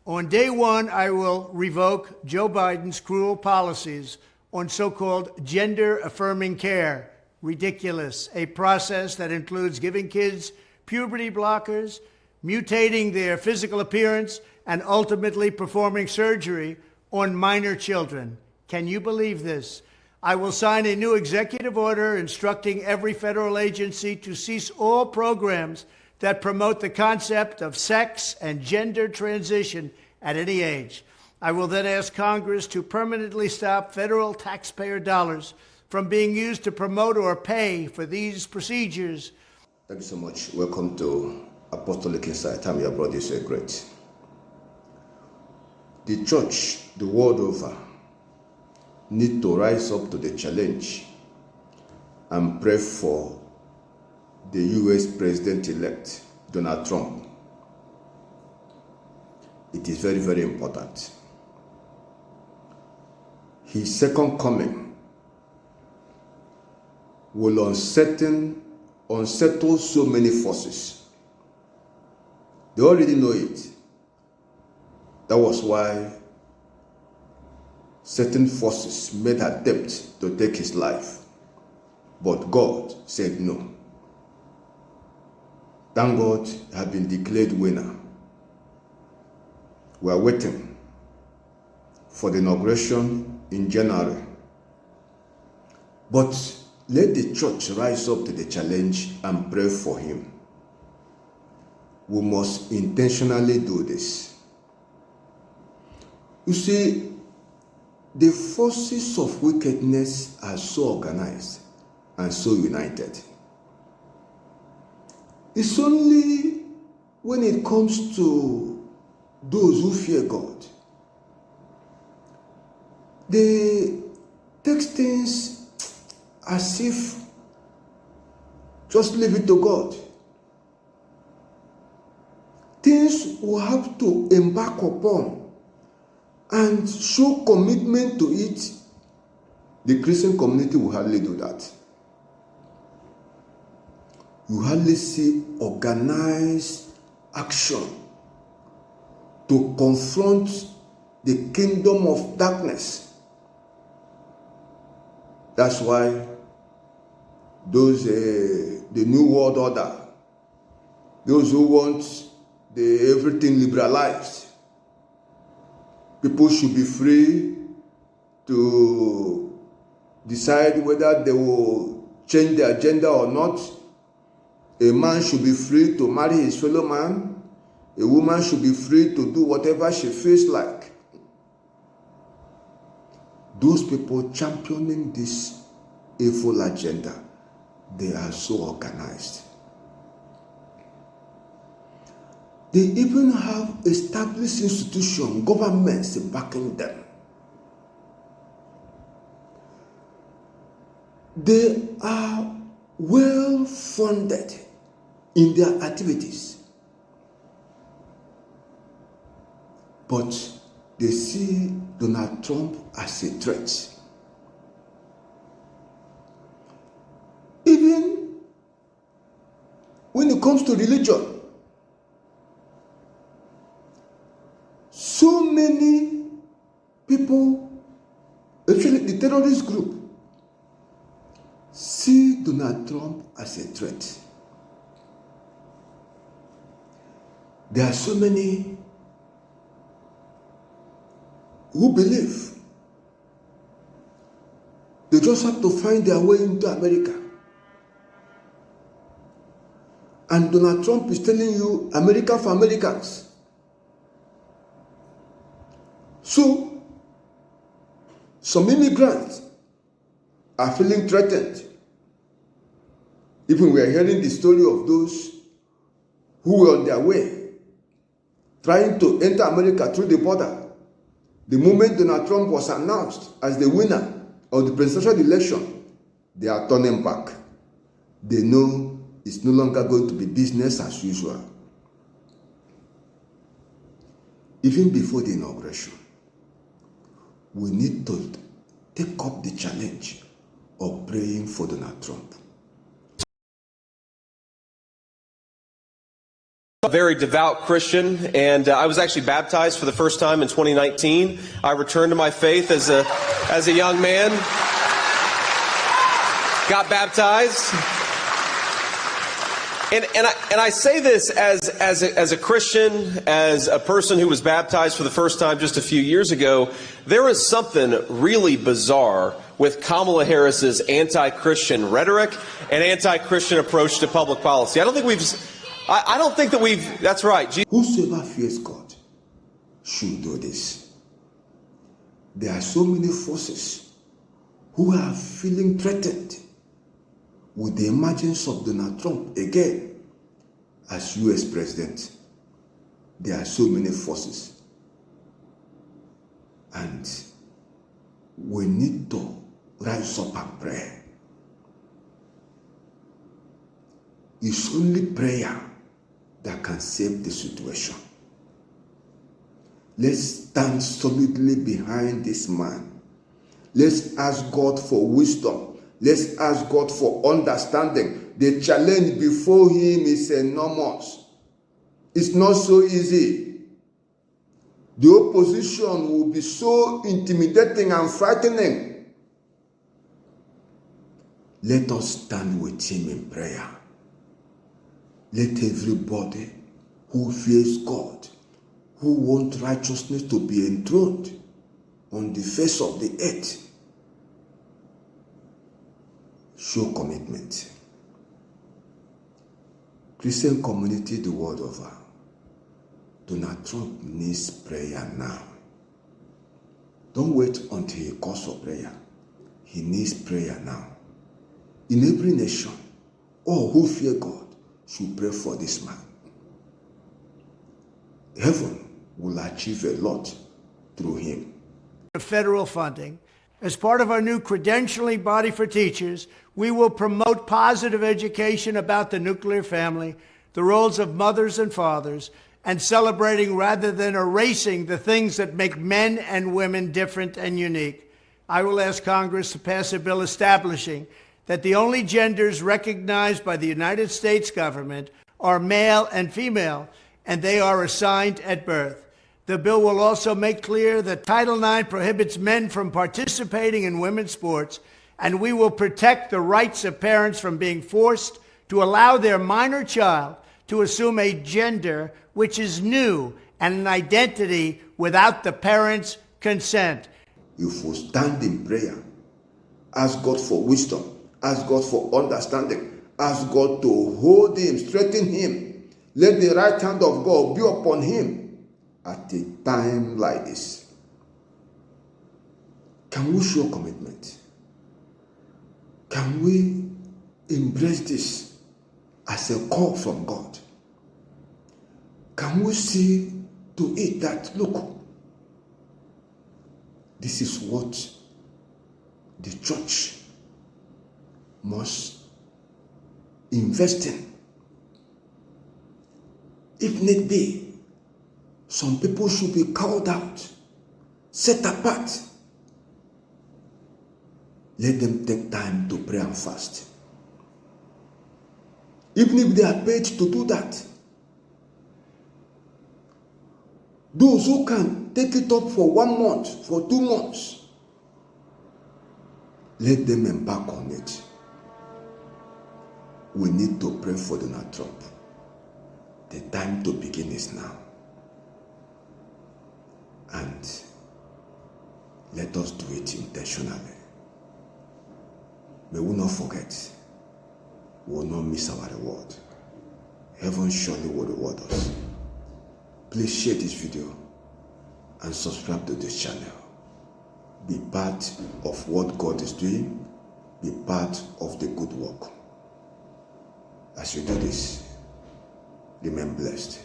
On day one, I will revoke Joe Biden's cruel policies on so-called gender-affirming care. Ridiculous. A process that includes giving kids puberty blockers, mutating their physical appearance, and ultimately performing surgery on minor children. Can you believe this? I will sign a new executive order instructing every federal agency to cease all programs that promote the concept of sex and gender transition at any age. I will then ask Congress to permanently stop federal taxpayer dollars from being used to promote or pay for these procedures. Thank you so much. Welcome to Apostolic Insight. I'm your brother, so great. The church, the world over, need to rise up to the challenge and pray for the U.S. President-elect, Donald Trump. It is very, very important. His second coming will unsettle so many forces. They already know it. That was why certain forces made attempts to take his life. But God said no. Thank God he has been declared winner. We are waiting for the inauguration in January. But let the church rise up to the challenge and pray for him. We must intentionally do this. You see, the forces of wickedness are so organized and so united. It's only when it comes to those who fear God, they take things as if just leave it to God. Things will have to embark upon and show commitment to it. The Christian community will hardly do that. You hardly see organized action to confront the kingdom of darkness. That's why the New World Order, those who want everything liberalized, people should be free to decide whether they will change their gender or not. A man should be free to marry his fellow man. A woman should be free to do whatever she feels like. Those people championing this evil agenda, they are so organized. They even have established institutions, governments backing them. They are well funded in their activities. But they see Donald Trump as a threat. Even when it comes to religion, so many people, especially the terrorist group, see Donald Trump as a threat. There are so many who believe they just have to find their way into America. And Donald Trump is telling you, America for Americans. So, some immigrants are feeling threatened. Even we are hearing the story of those who were on their way, trying to enter America through the border. The moment Donald Trump was announced as the winner of the presidential election, they are turning back. They know it's no longer going to be business as usual. Even before the inauguration, we need to take up the challenge of praying for Donald Trump. A very devout Christian, and I was actually baptized for the first time in 2019. I returned to my faith as a young man. Got baptized. And I say this as a Christian, as a person who was baptized for the first time just a few years ago. There is something really bizarre with Kamala Harris's anti-Christian rhetoric and anti-Christian approach to public policy. I don't think that we've, that's right. Whosoever fears God should do this. There are so many forces who are feeling threatened with the emergence of Donald Trump again as US president. There are so many forces. And we need to rise up and pray. It's only prayer that can save the situation. Let's stand solidly behind this man. Let's ask God for wisdom. Let's ask God for understanding. The challenge before him is enormous. It's not so easy. The opposition will be so intimidating and frightening. Let us stand with him in prayer. Let everybody who fears God, who wants righteousness to be enthroned on the face of the earth, show commitment. Christian community the world over, Donald Trump needs prayer now. Don't wait until he calls for prayer. He needs prayer now. In every nation, all who fear God should pray for this man. Heaven will achieve a lot through him. Federal funding. As part of our new credentialing body for teachers, we will promote positive education about the nuclear family, the roles of mothers and fathers, and celebrating rather than erasing the things that make men and women different and unique. I will ask Congress to pass a bill establishing that the only genders recognized by the United States government are male and female, and they are assigned at birth. The bill will also make clear that Title IX prohibits men from participating in women's sports, and we will protect the rights of parents from being forced to allow their minor child to assume a gender which is new and an identity without the parents' consent. If we stand in prayer, ask God for wisdom, ask God for understanding, ask God to hold him, strengthen him, let the right hand of God be upon him at a time like this. Can we show commitment? Can we embrace this as a call from God? Can we see to it that, look, this is what the church must invest in? If need be, some people should be called out, set apart. Let them take time to pray and fast. Even if they are paid to do that. Those who can take it up for 1 month, for 2 months, let them embark on it. We need to pray for Donald Trump. The time to begin is now. And let us do it intentionally. May we not forget, we will not miss our reward. Heaven surely will reward us. Please share this video and subscribe to this channel. Be part of what God is doing. Be part of the good work. As you do this, remain blessed.